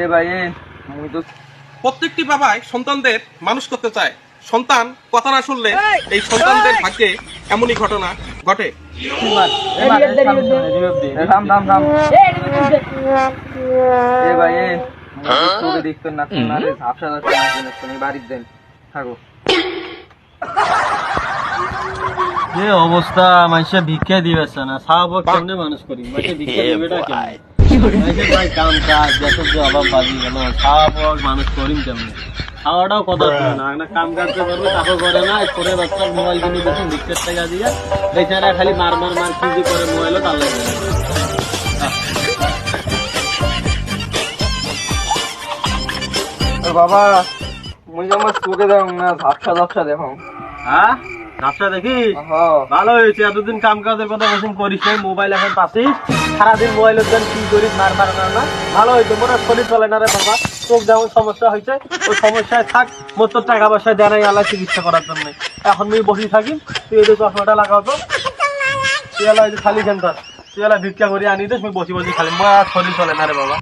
এ ভাই এ মুই তো প্রত্যেকটি বাবাই সন্তানদের মানুষ করতে চায়। সন্তান কথা না শুনলে এই সন্তানদের ভাগ্যে এমনই ঘটনা ঘটে। থাম থাম থাম এ ভাই এ মুই তো চোখে দেখতে না না রে ঝাপসা ঝাপসা না তুমি বাড়ির দেন থাকো। যে অবস্থা মাইসে ভিক্ষা দিবেছে না সাহাবক কেমনে মানুষ করি মাইসে ভিক্ষা দিবেটা কেমনে মাইসে ভাই কাম কাজ যত যে অভাব বাজি গেল সাহাবক মানুষ করিম কেমনে খাওয়াটাও কথা শুনে না না কাম কাজ করবে তাকে করে না করে বাচ্চা মোবাইল কিনে দেখুন ভিক্ষার টাকা দিয়ে বেচারা খালি মার খুঁজি করে মোবাইলও তার লাগে বাবা মুই আমার চোখে দেখ না ঝাপসা ঝাপসা দেখো। হ্যাঁ ঝাপসা দেখি ভালো হয়েছে এতদিন কাম কাজের কথা বসে করিস নাই মোবাইল এখন পাচ্ছিস সারাদিন মোবাইলের জন্য কি করিস মার না ভালো হয়েছে মোটা শরীর চলে না রে বাবা চোখ যেমন সমস্যা হয়েছে ওই সমস্যায় থাক মোট তোর টাকা পয়সা দেয় আলাদা চিকিৎসা করার জন্য এখন তুই বসে থাকি তুই এই চশমাটা লাগাও তো তুই এলা খালি সেন্টার তুই এলা ভিক্ষা করে আনি দিস বসি খালি মা শরীর চলে না রে বাবা।